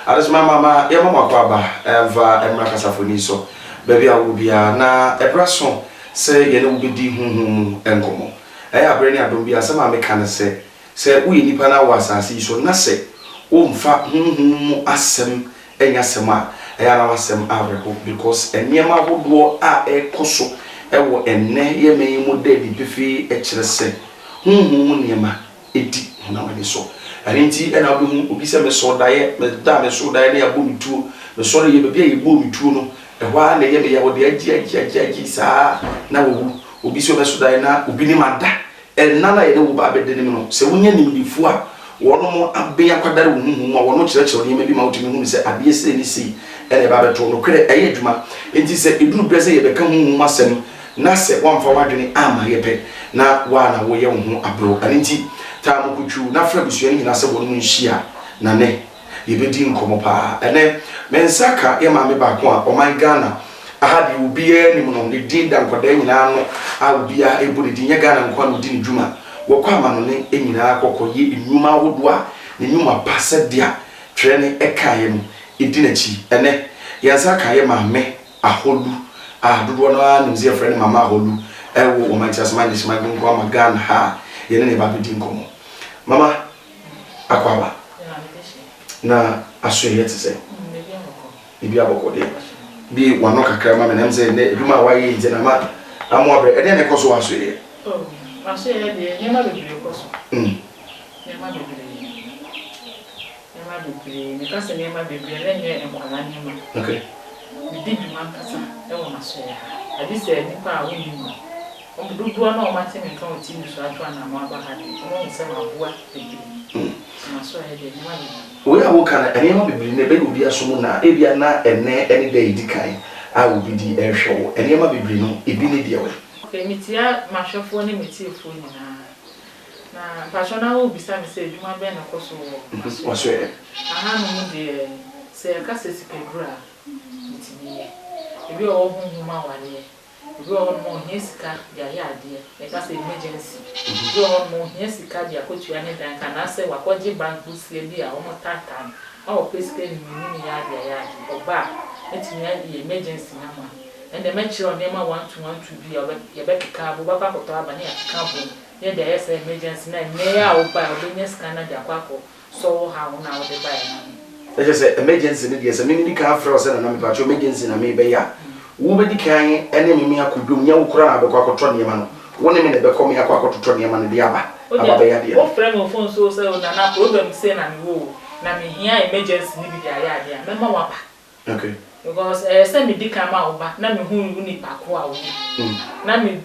Adesma mama ya mama kwa ba emva emra kasafoni so baby a wo bia na ebraso se ye ne wo bedi hunhum enkomo abre ne adom bia se ma meka ne se wo yi nipa na wo asase so na se wo mfa hunhum asem enya sema ya na wasem abreko because eniema hodo a ekoso ewo enne ye menyimu dedi bifi ekire se hunhum niema edi na wani so arinti ena obi hu obi se me so dae me da me so dae na ya bo mituo me so ye bebia ye bo mituo no ehwa na ye me ya wo de agi saa na wo obi so me so dae na obi ni mada enna na ye de wo ba bede ni no se wonya nimdifu a wono mo abe akwadare wo hunhum a wono kire ne me bi ma wotimi hu se ade se ni si ene ba beto no kire eye adwuma enti se eduru brese ye beka hunhum asem na se wamfa wadwene ama ye pe na wa na wo ye wo hu abro arinti tamu kuchu na fra bisuani nyina se bonu nhia na ne yebedi nkomo pa ene mensaka ye ma me ba ko a o my Ghana ahadi ubie ni muno ne dinda nkoda nyina no a ubia ebu ne dinya Ghana nkwa no di ne dwuma wo kwa ma no ne nyina akokọ ye enwuma ahodo a ne nwuma pasa dia twerɛ ne ekaye no edi na chi ene yansaka ye ma me aholu dodo no a nimzie frɛ ne mama aholu ewo o Manchester management nkwa ma Ghana ha ye ne ba bedi nkomo mama akwaba na asoye tse ibi aboko de bi wano kakra ma menem se ne eduma waye nje na ma amo abre ede ne koso asoye asoye de nyema bebere koso nyema bebere ne kase nyema bebere ne enkwala nyema okay di duma kasa e wo masoye adi se nipa a woni mu omududu na o mate me kan o ti ni so atwa na ma ba ha de o nse ma boa bebere masoye de nyema bebere we awo kana enema bebere ne be obi asomo na ebia na ene day dikai a obi di ehwewo enema bebere no ebi ne dia we okay mitia mahwefo ne mitiefo nyina na pasona wo bisa me se eduma be na koso wo so e aha no mu de se ka se sikadura mitimiye ebi o hu ma wale ebi o mo hiesika ya ya ade e ka se emergency ebi o mo hiesika dia kotua ne dan kana se wakoje bank busie bi a o mo tata o pesike ni ni ya dia ya oba etimi ya emergency na ma and the metro on them 1 to 1 to be your back car bo baba ko to aba ne aka bo ne de yes emergency na ne ya o ba o be scanner dia kwako so how na o de ba na e just emergency ne dia se me ni ka afro se na me pa cho emergency na me be ya wo be di kan ene me akodwom nya wo kura na be kwa koto ne ma no wo ne me ne be kom ya kwa koto ne ma ne dia aba be ya dia o frame o phone so say na problem say na me wo na me hia emergency ni bi dia ya dia me ma wa pa okay because say me di kan ma oba na me hu ni pa ko a wo na me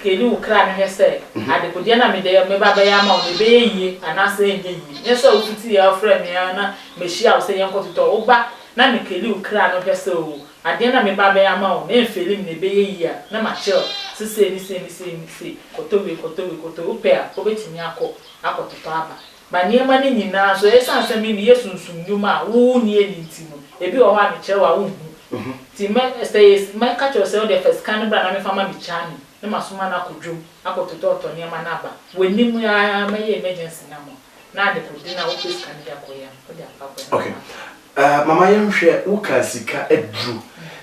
keli wo kra no hese ade ko dia na me de me ba ba ya ma o de be yie ana say enye yi ne so otuti ya frame ya na me hia o say yenko to oba na me keli wo kra no hese o ade na me ba ba ya ma o na enfeli me be yie a na ma chill se ni kotowe upe a obetimi akototo aba ba niema ni nyina so esa nsem ni yesunsun nyuma wo ni eliti no ebi o ha me kire wa wo hu ti me say my catch yourself the first can bra na me fama me chani na masoma na kodwom akototo oto niema na aba wenim ya me emergency na mo na de kodi na wo face kan dia koya o dia papa okay mama yemhwe wo ka sika edru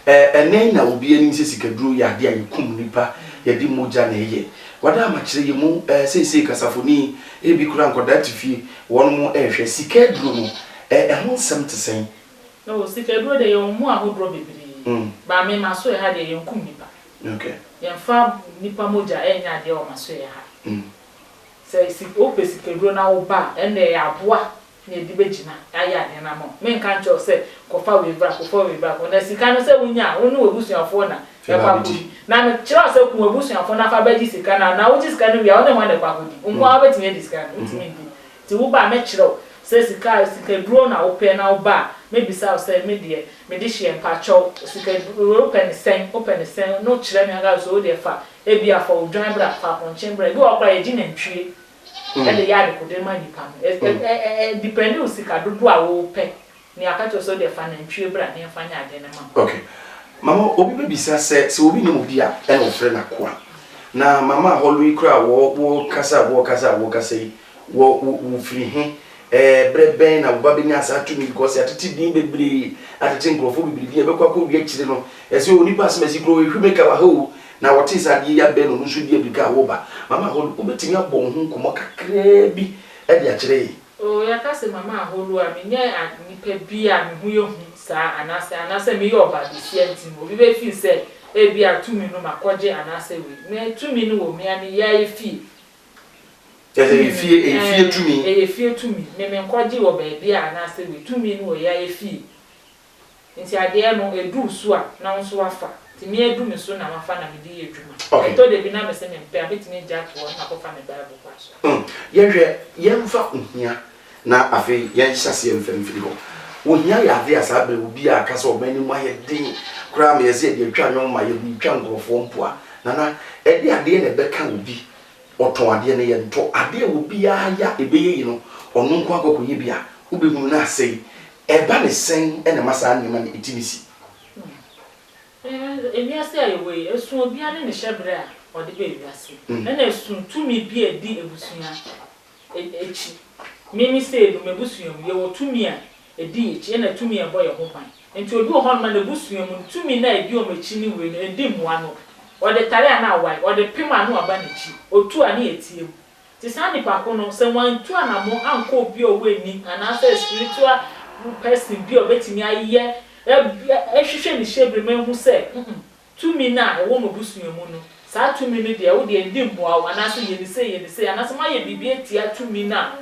enen na obi ani sika dru ya de ayekum nipa ya di moja na eye wada amachire yemu sei kasafoni ebi kura nkoda tifi won mo ehwe sika dru no ho nsem tesen no sika dru de yo mu ahodro bebiri ba me maso ya de yenkum nipa okay yemfa nipa moja enya de o maso ya ha sei sika dru na wo ba ene ya aboa na edibegina aya ne na mo me nka ncho se kofa we bra na sika no se wunya wonu webusuafo na na me chira se ku webusuafo na fa baji sika na wo ji sika no bia wona mo na kwa kodi umwa abetime di sika no utime di ti wo ba me chiro se sika dro na wo pe na wo ba me bisa o se me de hie mpa cho sika open sen no chira me aga so de fa e bia fa odwan bra fa ponchen bra bi wo kwa ye ji na ntwie ele ya de kodema nipa depending on sika dodo a wo pe ni akacho so de fa na ntwie bra na fa nya ade ne ma okay mama obi be bisa se obi ni obi a e no frɛ na ko na mama holu ikra wo kasa yi wo free he breben na wo ba benya asa to me because atete din bebre atete nkrofo bebre be kwa ko wi akire no ese oni pass mesi kro ehwe meka wa ho na wote sade ya be no nso di abika wo ba mama ho obetimi abon ho nkomo kakra bi e di akire o ya ka se mama aholu a me nya nipa bi a me hu ye hu sa anase me yo ba bi si anti mo bi be fi se e bi atumi no makoje anase we me tumi no wo me ani ya efi efie tumi efie tumi me nkoje wo ba bi anase we tumi no wo ya efi nti ade no edu so a na nso afa ti me edu me so na mafa na me di edwuma to de bi na me se me mpe abetini jack wo na ko fa me bible kwaso yehwe yemfa ohia na afi yenhyase yemfemfiri ho ohia ya ade asabe obi a kasa obani mu ayedin kura me yeze de atwa nwon ma ye bi twa nkrofo mpoa na ede ade na beka obi oton ade na ye nto ade obi ya ebeye yi no onu nko akokoye bia ubehunu na asei eba ne sen ene masa anema ne itimisi emi ase ayewe esun obi ane ne hyebre a ode be ewiase na esun tumi bi edi ebusunya echi mimi se do mebusunya mu ye wo tumi a edi echi na tumi e boye ho ban enti obi ho ma na ebusunya mu tumi na edi o mechi ni we no edi muwa no ode tare na awai ode pima no aba ne chi otu ani etie mu ti sani pa ko no se wan tu anamo anko obi o we ni anase spiritual person bi o betimi aye ehwehwe ni shebre menhu se tumi na ewo mobusunya mu no sa tumi ni de wo de ndi mboa anase ye ni se anase ma ye bibie tia tumi na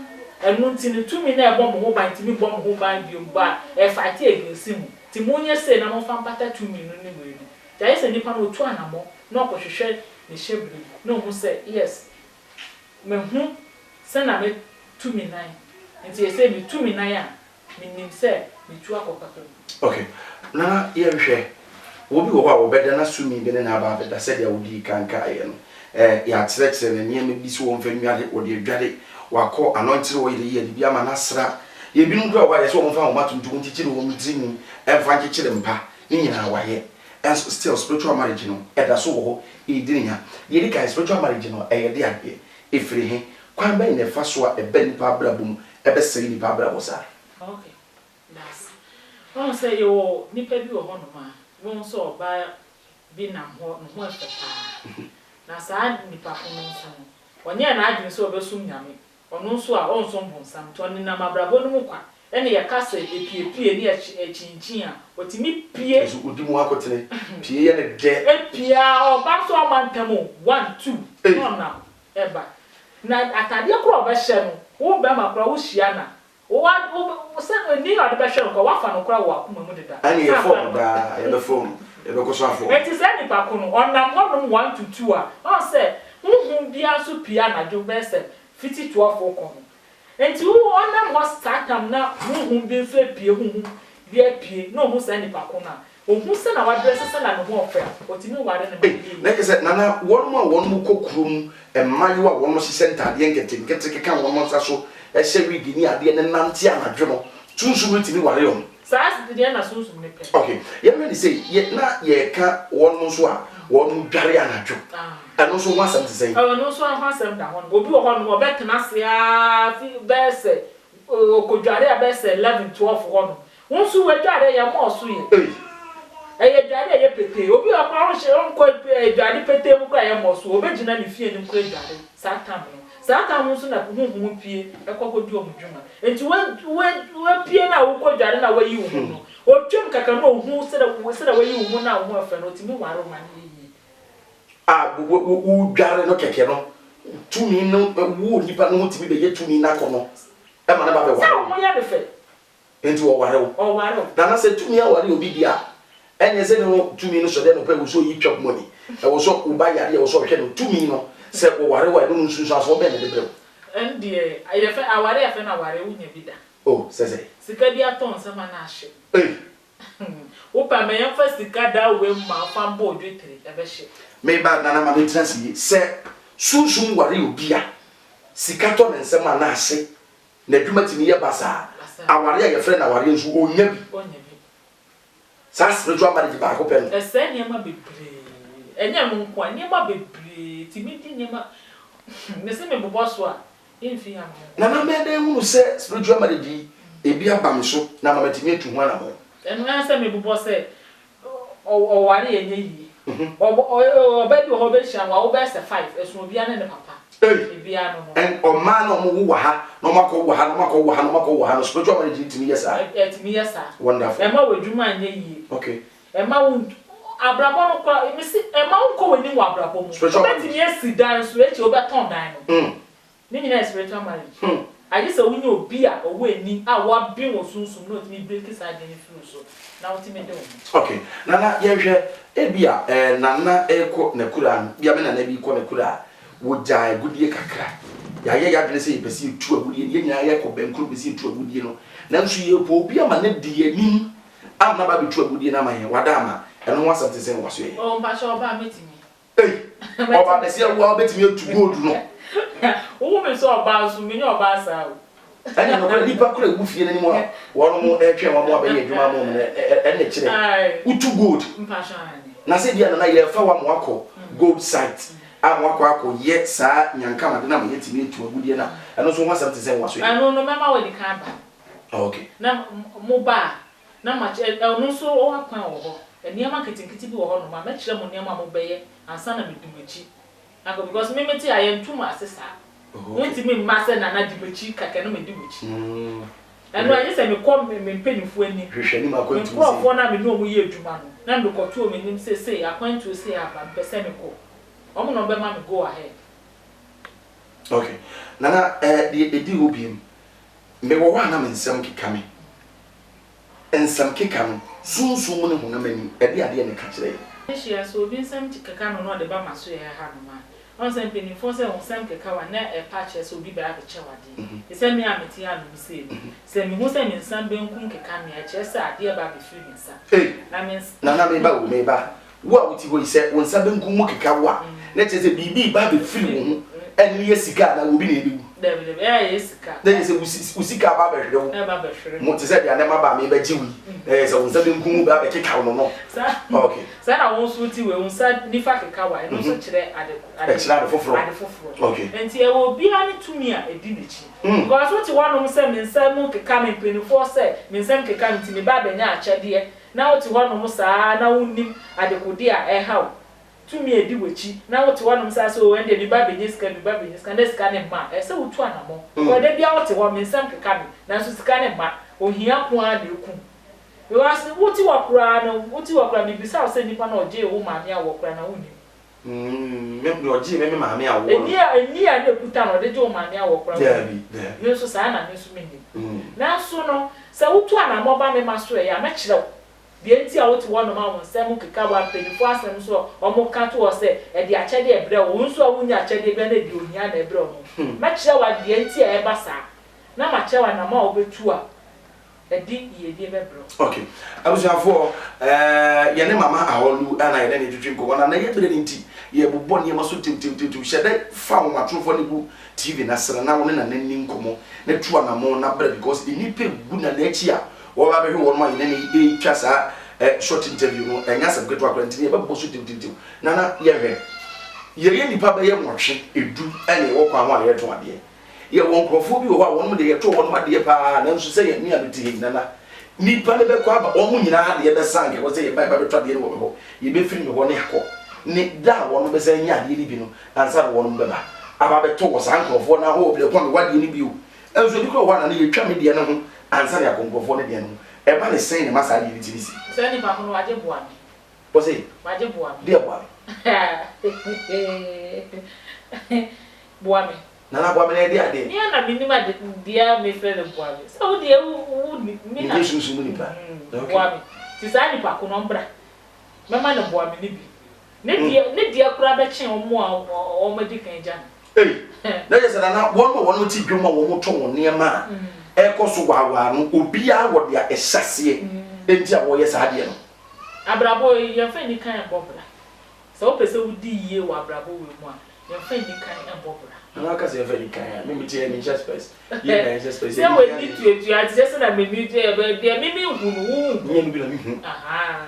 enu ntini tumi na ebo mo ho ban timi bo mo ho ban bi mba e fati egensi mu ti munye se na mo fa mpata tumi no ni we ni ja yese nipa no otu anamo na okohwehwe ni shebre no hu se yes menhu se na me tumi na nti yese mi tumi na ya minim se mi tu akokaka okay na yehwe obi wo wa obeda na sumi be na aba beda se dia odi kanka aye no ya tirexere na niam bi so won fanwade odi adwade wako anointed wo ye bi ama nasra ye bi nkura wa ye so won fa wo matuntu ntichire wo mdini emfa nkichire mpa ni nyina wa ye and still spiritual marriage no eda so wo e dininya ye di kai spiritual marriage no e ye de ade efiri he kwan ba ne fa so a ebe nipa abrabum ebe seri nipa abrabo sa okay that's wọ́n say yo nipa bi wo ho no ma wọ́n so oba bi na ho no ho afeta na sa nipa ko no so onye na adwin so obesum nyame ono so a onso mbonsam to ni na mabrabo no kwa ene ye kasa epiepie ni echinchin a otimi pie eso odimu akotene pie ye ne de epia oba so amantamo 1 2 no na eba na atade kro oba hye no wo be makra wo hia na wo se ni ade be hye no ko wa fa no kra wo akoma mu deda ani ye form da ye be form ye be ko so afo eti se ni pa ko no onam no 1 to 2 a o se huhun bia so pia na jo be se fiti 12 ko no enti wo onam ho startam na huhun bi so pie huhun bia pie no hu se ni pa ko na ohun se na wa dress se na no ho ofra otimi ware ne ma na kese nana won mu kokrum emayo a won mo hye ntade nkete keka won mo nsa so ehye wigi ni ade ne nante anadwe no tunsu wetimi ware yo saas de na sunsun ne pe okay ye me say ye na ye ka won mo so a won mu dware anadwo eno so wasam te say no so ahwasam da ho obi wo ho no obetena se a bese okodware a bese 11 12 ho no won so wadware ye mo so ye eye dware ye pete obi akwa ho hye onko dware pete mu kwa ye mo so obegina ne fie ne nkwa dware satam no so na huhum pie ekokodi omdwuma enti we pie na wo kodware na wayi wo no otwem kaka no hu se da wayi wo na wo afa no timi ware ma ne yi wo dware no keke no tumi no wo nipa no timi be ye tumi na kono e ma na ba be ware sa mo ya de fe enti wo ware wo na na se tumi a ware obi dia enye se no tumi no so de no pe wo so yi chop money e wo so uba yare e wo so hwe no tumi no se wo ware wa no nsunsu aso be ne de bre ndie aye fe aware afe na ware wunya bida oh se sika bi aton se ma na ahye wo pa me yan fa sika da we ma fa mbo odwetere e be hye me ba nana ma no transi se sunsun ware obi a sika to ne nsema na ahye na dwuma timi ye basa aware ya frɛ na aware nso onya bi sa spiritual marriage ba ko pɛ no ese niema bebre enya mo nko niema bebre timi di niema me se me bobo so a Infi am. Na na me dey hu say spiritual marriage ebi abam so na mama timi etu ho na ho. Enu answer me bubo say o ware yenye yi. O ba bi ho be hia wa wo be say 5 esu obi ane ne papa. Ebi anu no. En o man no mo wo ha, no makọ wo ha, no makọ wo ha, no makọ wo ha, no spiritual marriage timi yesa. Timi yesa. Wonderful. E ma wadwuma anye yi. Okay. E ma wo abrabo no kwa me si e ma wo ko wani wo abrabo mu. Obetimi esi dan so echi obeton dan no. Ni nyina spiritual marriage. I just say we know be a way ni a wa bi wo sunsun no ti break side ni flu so. Na what me do. Okay. Nana ye hwe e bia nana e ko na kura bia me nana bi ko na kura wo jaa gudie kakra. Ya ye ya dwene say pesi tu agudie ye nyina ye ko benkuru pesi tu agudie no. Nanso ye po bia ma na di anim am na ba bi tu agudie na ma ye wada ama eno wasante sen waso ye. O mpa sho ba metimi. Oba pesi wo betimi tu gold no. Wo me so oba so me ni oba sa o. Ani no kra nipa kra gu fie na ni mo wono mo etwe mo mo abaye adwuma mo ene kire utu gold mpa shan na se dia na ye fa wa mo akọ gold site a mo akọ ye saa nyanka ma de na mo yetimi etu agudie na eno so ho asem te se waso anu no mema we di kan ba. Okay. Na mo ba na ma enu so o akwan wo ho eniema kitinkiti bi wo ho no ma kire mo niema mo beye ansa na medumachi ako because me meti aye ntuma asesa wonti me mase na na dimachi kaka no medumachi anu anye se me kom me mpenifu ani hwehwe ni makwantu me profo na me no mo ye adwuma no na ndo koto o menim se akwantu se aba mpese me ko omo no be ma me go ahead. Okay. Nana di obiem me wo wa na me nsem keka me ensem keka no sunsun mu ne honamani ade ade ne ka kire Eshia so obi nsem keka no de ba maso ye ha no ma on sem penifo se on sem keka wa na e patch so obi ba abeche wade e se me ameti ya no se me hu se me nsam benkum keka me a che se ade ba be free nsa na me ba wo me ba wo a wuti ho ise won nsam benkum mu keka wa na che se bibi ba be free wo hu eni ye sika na obi na ebi David ye sika na ye se usika ba be hwe wo mo te se dia na ma ba me ba jiwi se won nsam benkum mu ba be keka wo no okay sa na won so ti we won sa nifa keka wa no so kire ade foforo okay enti e wo bia ne tumi a edi nechi because what you want say me nsam keka me penifo say me nsam keka me ti me ba benya achede na what you want sa na wonim adekodi a e hawo tumi edi wechi na what you want say so when dey ba benyiska na sika ne ma e say wotu anamo ko dey bia what you want me nsam keka me na so sika ne ma ohia ko a de ku we was what you wakura me bisa say nipa na oje wo ma me a wakura na woni me oje me ma me a wo eni a de kuta no de jo ma me a wakura bi yo so sa na me so me ni na so no say wotu anamo ba me ma so ya me kire de enti a wotu wono ma won sem keka wa penifo asem so omo ka to o say e de achede e bre wo nso a wonya achede be na de ohia na e bre omo me kire wa de enti a e ba sa na ma kire wa na ma obetu a edi ye bebro. Okay. Abusafo ye ne mama awolu ana ye ne twetwe nko na ye bere nti ye bobɔ ne maso tim hyede fa wo matrofo ne bu TV na sere na wo ne na nanni nkomo na tu anamo na bere because the nipa gu na echi a wo ba behwe wo ma ye ne e twa sa short interview no enya sam keto akora nti ye ba bobɔ so tim na ye hwe ye nipa ba ye nwɔhwe edu ene wo kwa ho a ye to ade ye won krofo bi wo ha won mo de ye to won ma de pa na nso se ye nua beti nana nipa ne be kwa ba o mu nyina de ye be sange wo se ye ba be twa de ye wo ho ye be firi me ho ne akọ ne da won be se nya de ni bi no ansa won be ba aba be to wo san krofo na ho be ko me wade ni bi o enso di ko wa na ye twa me de ne ho ansa ne akonkrofo ne de ne ho e ba ne sen ne masa de ni ti bisi se ni pa ko waje boa me wo se waje boa me de boa boa me na bua me na de ade ni na minima de dia me fe le bua me so de wu mi na sunsun ni pa bua me ti sa ni pa ko no mbra mama na bua me ni bi ne dia kura be chen omo a o ma di kan ja na je sana na won ti dwom a won to won ne ma e ko so wawa no obi a wo dia esase enti a wo ye sa de no abrabo ye fe ni kan bobra so o pese udi yie wa abrabo we mu a ye fe ni kan bobra na ka se very kind me tie me just space ye na just space se we need to ati se na me need de me hunu ye no bi na me hu aha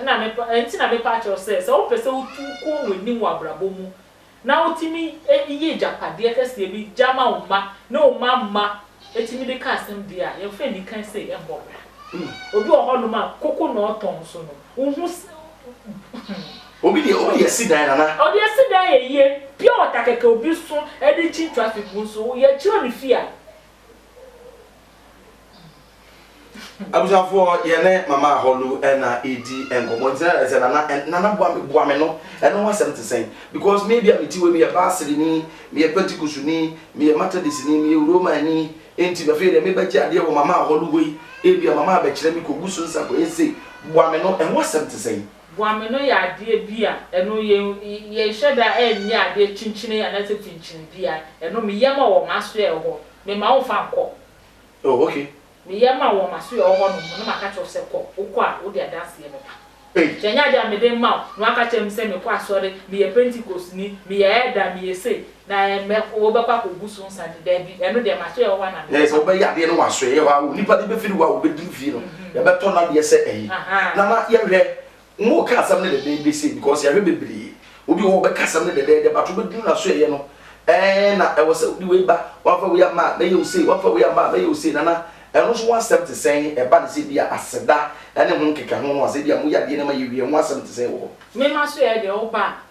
na me enti na me pa cho se o pese utu ko we ni wa brabo mu na otimi iye japade kese bi jama uma na uma ma etimi de ka asem dia ye fe ni kan say embobra obi ohono ma koko na oton so no uhu obi de si dan nana obi si dan ye pure water keke obi so e di chin traffic so ye chiro ni fia abusafo yene mama holu na edi enkomo ntia se nana boa me no eno wasem te sen because maybe am ti we me basiri ni me pentecost ni me methodist ni me roman ni enti be fe de me ba chi ade wo mama holu we e bia mama ba kire me kogusu nsa ko ese boa me no en wasem te sen boa me no ya ade bia eno ye hweda enye ade chinchine ya na se chinchine bia eno me yema wo maso e ho me ma wo fa nko oh okay me yema wo maso e ho no no maka cho se ko ukwa wo dia dance ye me pa jenya dia me de ma no aka chem se me kwa sori me ye pentecost ni me ye eda me ye se na me wo be kwa kogusu nsa de bi eno de maso e ho na me yes wo be ya de no waso ye wa nipa de be firi wa wo be di fi no ye be to na de se eyi na ye hwe mo ka asam ne de say because ye hwe bebre obi wo be ka asam ne de but wo be di na so ye no na e wo se di we ba wa fa we ya ma be you say wa fa we ya ma be you say na eno so one step to say e ba de say dia aseda ene ho nkeka ho no ase dia mo ya de na ma ye wie one step to say wo me ma so ye de o ba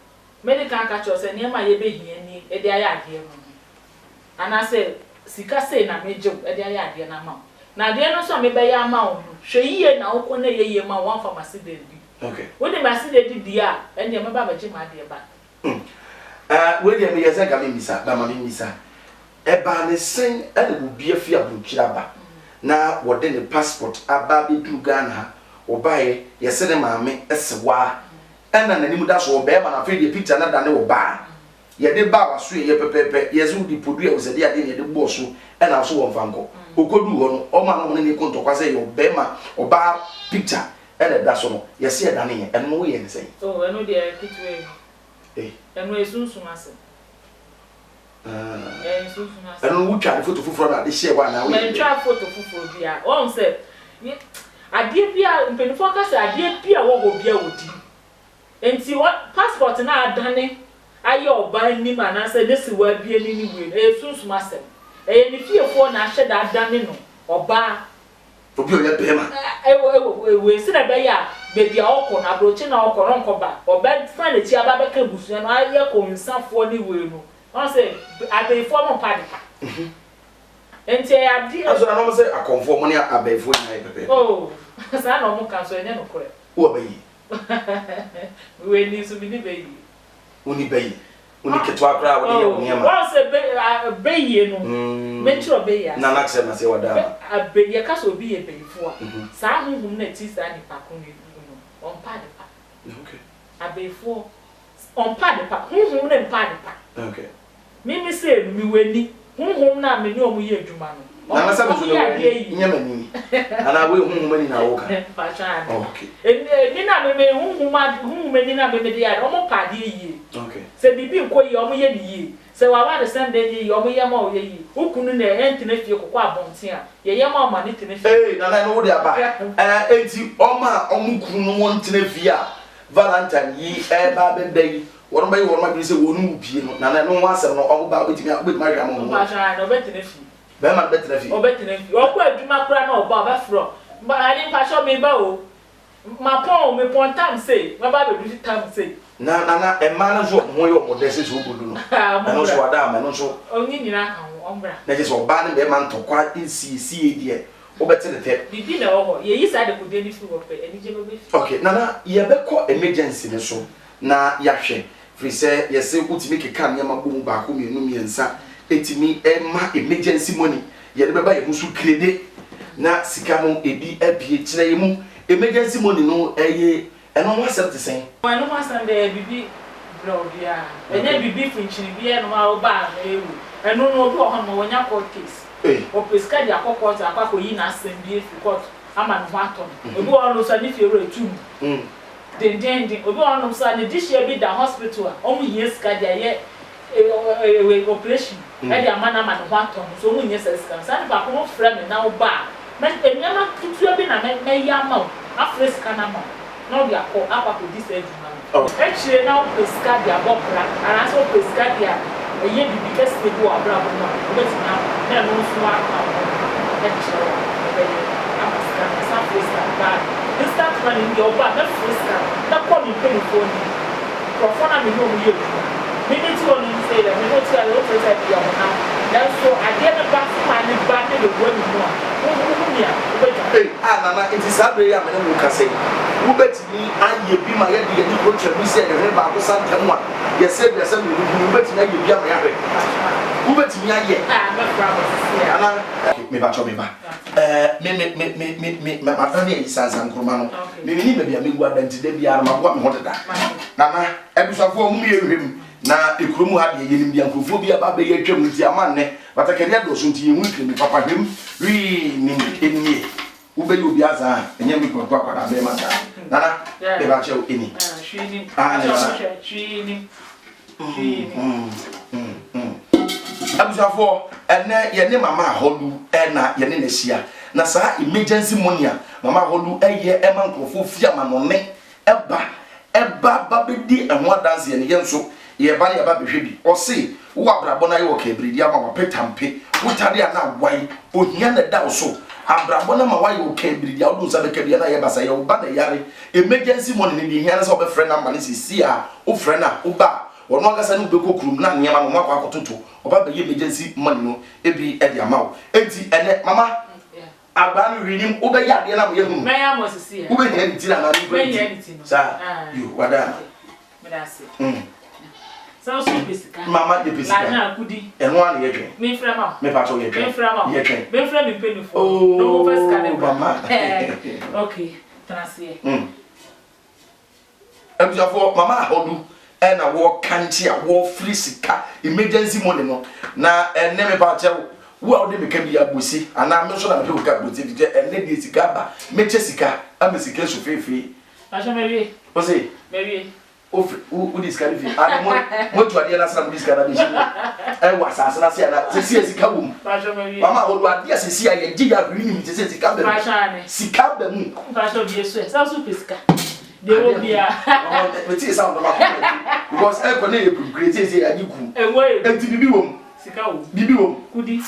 medical ka cho se ne ma ye be hie ni e de aya ade mo ana se sika se na meje e de aya ade na ma na de no so me be ya ma o hwe yiye na wo na ye ma one pharmacy de bi okay wo de ma se de di dia ene me ba ba je ma de ba we de me ye se ka me misa ba ma me misa e ba ne sen ene bu bia fi abukira ba na wode ne passport aba be du Ghana obaye yese ne maame esewa ena nanimu da so obe ma na fe de picture na da ne oba ye de ba waso ye pepepe yese udi podu e osede ade ne de bo so ena so won fanko okodu ho no o ma no ne ko ntokwa se ye obe ma oba picture ena da so no yese e da ne eno wo ye ne sei so eno de kitwe eno esunsun ase eno wo twa photo fufuro na de share wa na wo me twa photo fufuro bia on se ade bia mpenifo ka se ade bia wo go bia wodi enti passport na adane aye oba ni ma na se desi wa bia ni ni we sunsun ase ni fiefo na hye da adane no oba obi o ye be ma we se na be ya bebi a okọ na brochi na okọ ronko ba oba fa na ti aba be ka busu no aye ko nsafo ni we no on say abefo mo padipa enti ya di aso na no say akonfo mo ni abefo ni pepe oh sa na mo kan so enye no kore wo ba yi we ni so bi ni be yi uni be yi uni ketwa kra wo ni ye ma on say be yi no me tro be ya na na kse na say wada be ye ka so bi ye be fo sa hunhum na ti sa ni pa ko ni no on padipa okay abefo on padipa hunhum na padipa okay mimi say mi weni hunhum na me ni omu ye adwuma no na na sabe so de nyama ni ana we hunhum ni na wo ka pa chan okay ni na me hunhum ni na me de ya omu pade yi okay se bibi nko yi omu ye ni yi se wa wa de send yi omu ye ma o ye yi ukunu na enti na fie kokwa abonten a ye ye ma o ma ni tene fie na no wo de aba enti oma omu kunu no won tene fie a Valentine yi ba be yi wọ́n bá yí wọ́n máa bí sẹ́ wọ́n mú bíi no na no wọ́n asẹ̀m no ọ̀bọ̀ bá ọ̀bẹ̀ tìmí àgbẹ̀ àmọ́ wọn. ọba aṣọ ọbẹ̀ tẹ̀lé fi. bẹ́ẹ̀ máa bẹ́ẹ̀ tẹ̀lé fi. ọbẹ̀ tẹ̀lé fi ọkọ̀ ẹ̀dùnmá kúrẹ́ náà ọba fúrọ̀ àní mpàṣọ mi bá o mà pọ́n mi pọ́n tam sè wọ́n bá bẹ̀ dùn tam sè. na ẹ̀ máa ń sọ wọ́n yọ ọmọdé ṣe sọ òbòdù nù. ẹnu sọ wàdà àmọ́ ẹnu sọ. oyin nyina kan wọ́n bra. na jẹ́ sọ ọba ni bẹ́ẹ̀ máa ń tọ̀kọ́ nsiesie díẹ̀ ọbẹ̀ tẹ̀lé tẹ̀. bìbí na ọwọ́ yẹ yí sáà dẹ̀kọ̀ dé ní fi wọ̀ pẹ̀ ẹni jẹ́ bẹ́ẹ̀ fi. ok nana yẹ bẹ kọ emergency ni so na yahwẹ firi sẹ yẹsẹ wotumi keka nneɛma bɔ mu baako mmienu mmiɛnsa etumi ɛma emergency money yɛde bɛba yɛn ho so krede na sika no ebi abie kyerɛ yɛn mu emergency money no ɛyɛ ɛno ho asɛm te sɛn. ɛno ho asɛm dɛ bibi brɛ obiara ɛnyɛ bibi finkyini bi ɛno a ɔbaa na ewu ɛno no obi wɔ hɔ no wɔnya court case ɔpɛ sika de akɔ court akɔkɔ yi na asɛm bi efi court ama ne ho atɔ no obi wɔ hɔ no so ne fie wura etum dendenden obi wɔ hɔ no so ne dihyia bi da hospital a ɔmo yie sika de ayɛ operation ɛde ama na ama ne ho atɔ no so ɔmo yie sɛ sika saa nipa ko no frɛ me na ɔbaa nneɛma ketewa bi na mɛyɛ ama wo afrɛ sika na ama wo na ɔde akɔ akɔkɔdi sɛ adwuma no Actually, now Pescadia, Bopra, and I saw Pescadia, a year because they go abroad. But now, there are no smart actually. I'm some place like that. You start running your back, that first time, that call me penny for me. For fun, I'm in you. Minute you only say that we don't tell you what is at the other now. That's so I get a back from my back in the world more. Hey, Anna, it is a very amazing say. Who bet me and you be my head, you go to me say the river of Santa One. Yes, said yes, and you bet me you be my head. Who bet me? I'm a promise. Me back, my family is San Cromano. Maybe a big one than today be out of my 100. Nana, episode for me him. Na ekurum ha de yenim bia nkofo bia ba be yetwam nti amanne batakade do so nti yemu ikemi papa hwem wi nim enie wo be obi aza enye mi kwa kwada be mata nana be ba che eni Shwini abusafo ene ye ne mama aholu na ye ne nehia na sa emergency money mama aholu eye ema nkofo fia manone eba ba be di enho adanse ye ne yenso ye ba ya ba behwe bi o se wo abrabo na ye wo ka ebridi ama wa petampe wo tade ana wai ohia na da so abrabo na ma wa ye wo ka ebridi wo do sa be ka bia na ye basa ye wo ba na yare emergency money ni hia na so be frɛ na ma ne sisi a wo frɛ na wo ba wono agasa ne ubeko kurum na nyema no makwa akototo oba be ye emergency money no ebi e dia ma wo enti ene mama agba no winim wo be ya de na mo ye hu me ya mo sisi wo be hia ni ti na na ni sa you wada me da se so pesika mama de pesika na akudi eno an ye twen me fra ma me pa to ye twen ye twen me fra me penny for no pesika ne mama okay transie abusafo mama ahodu na wo kanchi a wo free sika emergency money no na enne me pa che wo a wo de me ka bi abosi ana me so na me ka abosi bi je enne de sika ba me che sika am sika so fefe aso me wie o se me wie o discarifi ana mo to ade na sra mo discara be shi wa sasa na se na se sika wo aso me wie mama o do ade se sia ye giga bi ni mi se sika be sika be mu aso bi eso so pesika de wo bia me ti sound ma because e ko na ye create say agiku ewe enti bibi wo sika wo bibi wo kudi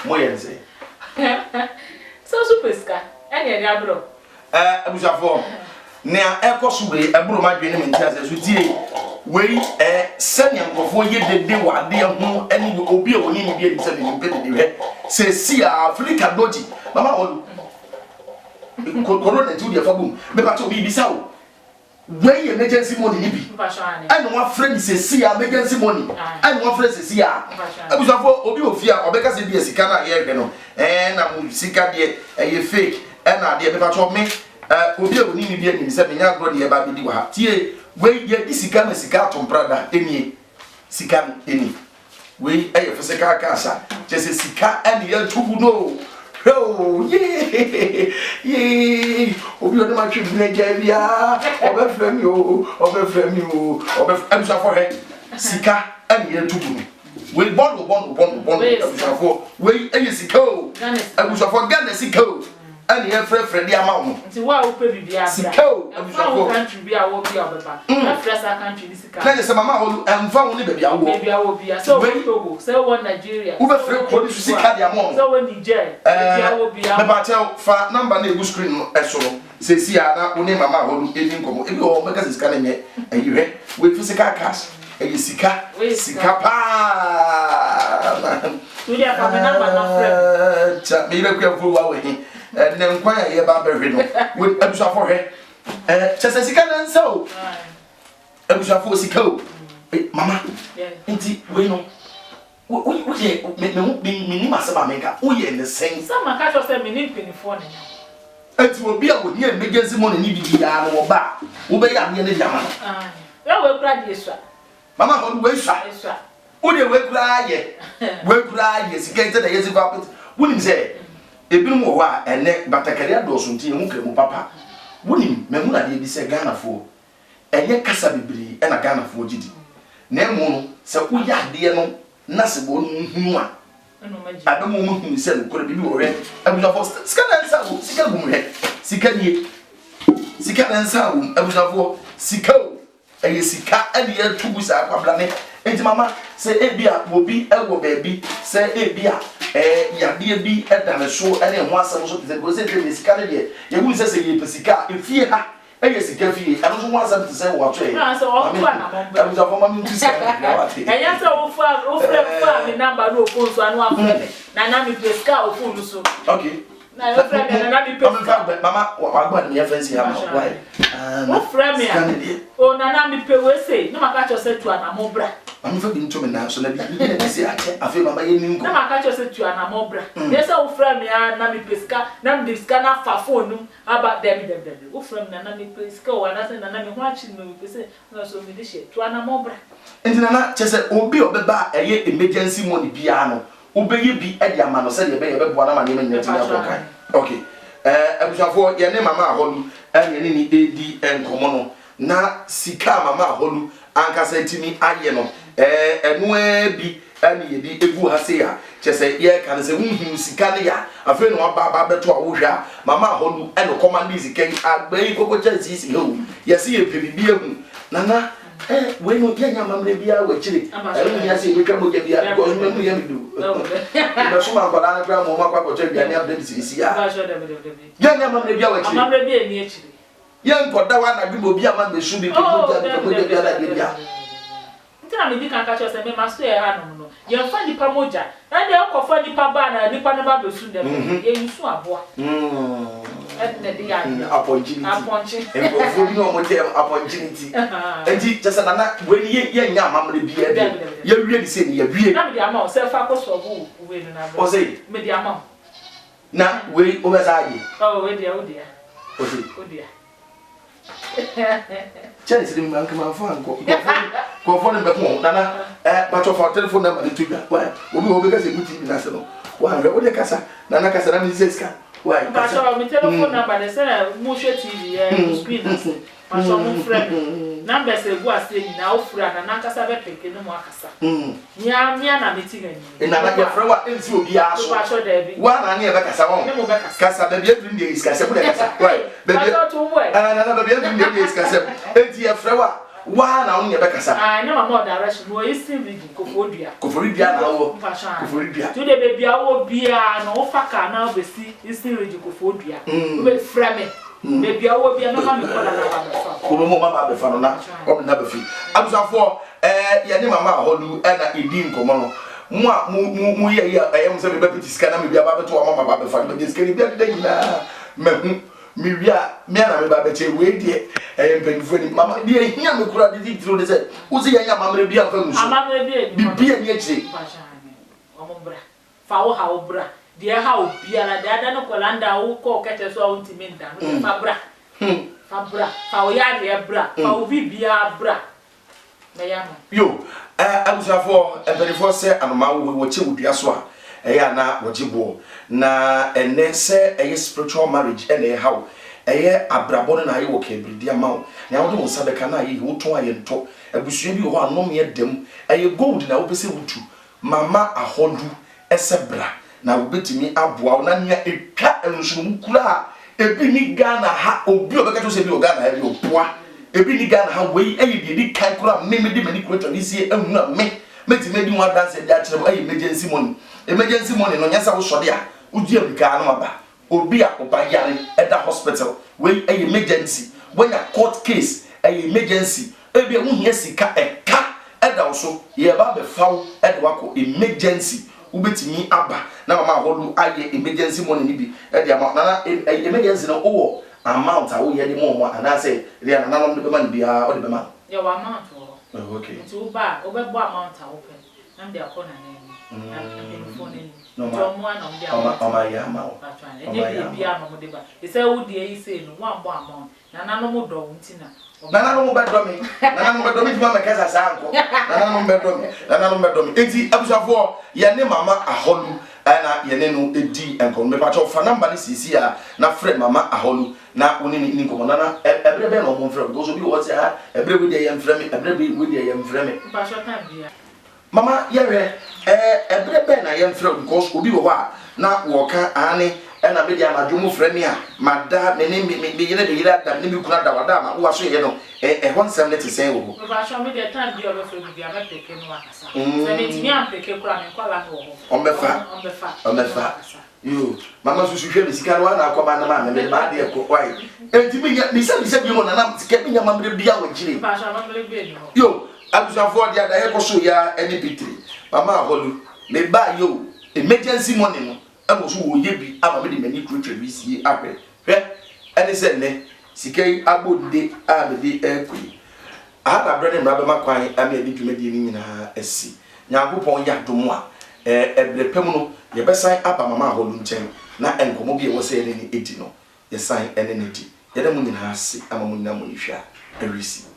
mo ye nse so pesika ene de abro abusafo ne ekoso we abro ma dwene me ntia se so tie we sene nkofo ye dede wade ho ene obi a woni ni bia ni se ni mpe de we se si Africa doji mama olu corona tu dia fabum me pa to bi bisa o we emergency money ni bi ene wa friend se si emergency money ene wa friend se si abusafo obi ofia obeka se bi sika na ye hwe no na mu sika de ye fake na de be pa to me obi a woni ni bia ni se me nya gro de ba bi di wa tie we ye di sika na sika tomprada enie sika eni we eye fisika kasa je se sika eni ya tubu no oh yeah obi o de ma twi bi ja bia obefra mi o abisa for he sika eni ya tubu no we bond abisa for we eye sika o abisa for Ghana sika o ani e frefre di ama wo nti wa wo pe bibia bra sikao abusafo country bia wo bia obeba na fresa country ni sika na se mama ho emfa wo ni bibia wo bia so wo Togo so wo Nigeria wo be free ko ni sika di ama so wo Niger bia wo bia me ba tell fa number na egu screen no eso no se si ana wo ni mama ho lu eni nkomo ebi o mega sika na nye ayiwe we physical cash eyi sika pa we dia pa me number na free cha me ile kwa fu wa we ne nkwan ya ye ba behwe no we abusafo hwe chese sika na nso abusafo sika o mama enti we no we je me ni masaba meka wo ye ne sen sama ka cho se me ni penifo ne enti obi a wo ni emergency money ni bi ya no wo ba wo be ya ne ne jama ya we kura di esua mama ho we esua wo de we kura ye sika ente da yesi kwa wo ni se ebinum wo wa ene batakari adoso nti emu kremu papa wonim memu na de bi se Ghana fo enye kasa bibiri ena Ghana fo gidi na emu no se wo ya de no na se bo no hu a Adam mo hu se no kore bibi wo hwe abuja fo sika na nsa wo sika bu hwe sika nie sika na nsa wo abuja fo sika o eye sika ade ya tubu sa akwabla ne enti mama se ebia obi ewo baabi se ebia yade bi edane so ene ho asem so te se se sika ne de ye hu se ye pesika efie ha eye sika fie ano so ho asem te se wo ato e na so o kwa na mo abuja fo mama nti sika na wate enya se o fra mi number no phone so anu afre na mi pesika o phone so okay na yo fra mi na mi pesika mama wa gba me fancy ha why o fra mi o na mi pe we say no maka cho se tu ana mo bra I'm going to me so na bi na say I feel mama ye ninko na maka cho se tu ana mo bra yes o fra mi na mi pesika na mi pesika na fa phone num aba dem o fra mi na mi pesika o na say na mi ho achi mi pese na so mi de she tu ana mo bra enti na chese obi obeba eye emergency money bia no obeye bi e dia ma no se ye be boa na ma ne nyati na bokai okay abusafo ye ne mama aholu anye ne ni edi enkomo no na sika mama aholu ankasa timi aye no enu bi ani ye di egu ha se ya chese ye kan se hunhu sika ne ya afi no ba beto a wo hwa mama aholu e no command sika agbai koko chance si ho ye se ye pebibi ehu nana we no ye nyama mre bia wa chire e ya se we twa mo je bia go no mu ye mi do na so ma kola na kra mo ma kwa ko twa bia ne update si ya ye nyama mre bia wa chire mama mre bia ni e chire ye nkoda wa na bi mo bia ma be su bi ko je bia na bia ntina me di kan ka cho se me maso e ha no no ye fa nipa moja na de akofa nipa ba na nipa na ba be su dem ye yusu aboa na de ya aponchi enfo bi no mo je opportunity enti just na we ye nya amamre bi e de ye wie di se ni ye wie na me di ama o se fa ko so bu we no na bo o se me di ama na we o be sa ye we dia o se o dia Chani sidi mbanka mafan ko phone be ko nana but of telephone number to ga why obi ka se guti bi na se no wa o de kasa nana kasa na mi seska why but so mi telephone number de say mo hwe TV screen na se ma so mo friend number se gu ase ni na o fura nana kasa be peke no mo akasa nya na meti gani na ya friend wa ensi obi aso wa na ne be kasa won kasa be bi every day is kasa be kasa why be na be every day is kasa enti ya friend wa na on ye be kasa na mama direction no is reading kofodua na wo kofodua to de be bia wo bia no fa ka na be si is reading kofodua be frame be bia wo bia mama me kola na ba fa ko mo mama be fa no na o na be fi abusafo ye ne mama aholu na edi nkomo no mu ye mo se be be pitika na me bia ba be to mama ba be fa be skeri bia de nyina mehu mi wia me na me ba be che we die mpanyfo ni mama die hia me kura de tiro de se wo se ya mamre bia fa muso amamre bia bibia ni echi omombra fa wo ha wo bra de ha wo bia la de ada no kolanda wo ko kete so wo ntimi nda no fa bra fa wo ya de bra fa wo bibia bra me ya no yo abusafo mpanyfo se anoma wo che wudua so a eya na wojibo na ene se eye spiritual marriage ene how eye abrabo na aye wo kebridi amawo na wo do sabe kana aye wo ton aye nto abusua bi ho anom ye dem eye gold na wo pese wutu mama ahondu esebra na wo betimi aboa na nya etwa ensum kura ebi ni Ghana ha obi obeka to se bi o Ghana ha bi opoa ebi ni Ghana ha we eye di kan kura me di mani kura to ni sie ehuna me metime di wa dance dia kire eye emergency money no nyasa wo sode a udi amika no aba obi a oba yare eda hospital we emergency when a court case emergency ebi hu hia sika eka eda so ye ba be fawo eda wako emergency ubetimi aba na mama aholu aye emergency money ni bi eda ama na emergency no owo amount a wo ye de mo ana say ria na nanom de be man bia o de be man ye wa amount oh okay to ba obebo amount a open na de akona na no ma ya ma o bia no mo de ba e say wo de yi say no wan bo amount na nanom do ntina na nanom be do mi na nanom be do mi ma kasa sa anko na nanom be do mi enti abusafo ye ne mama aholu na ye ne no edi enko me pa cho fa number ni sisi a na frɛ mama aholu na woni ni nkomo na ebre be no mo frɛ go so bi wo say ebre we de ye mfrɛ me ebre we de ye mfrɛ me pa cho time bia mama ye ebre na yem frɛ because obi wo a na wo ka ane na me dia na dwomo frɛ me a mada me yire da me kuna da wada ma wo so ye no hon sem ne te sen wo ba sha me dia time bi o be frɛ bi dia me peke no akasa se me timi am peke kura me kwala no ho on be fa yo mama susu hwe me sika no na akoma na ma me ba de ko wai enti me se bi mo na na sika bi nya mamre bia wo kire ba sha mamre bi no yo abusafo dia da he ko so ya eni pitri mama aholu me ba yo emergency money no abo so wo ye bi ama me de mani kro twa bi sie ahwe hwe ene se ne sikai agbode a me di ekui ada brother mra be makwan ame di dwumadi ni nyina asi nyankopon ya domo a ebre pem no ye besan aba mama aholu nchen na enkomo bi e wo se ne edi no ye san ene ne di ye da mu nyina asi ama mu nyina mu ni hwa erisi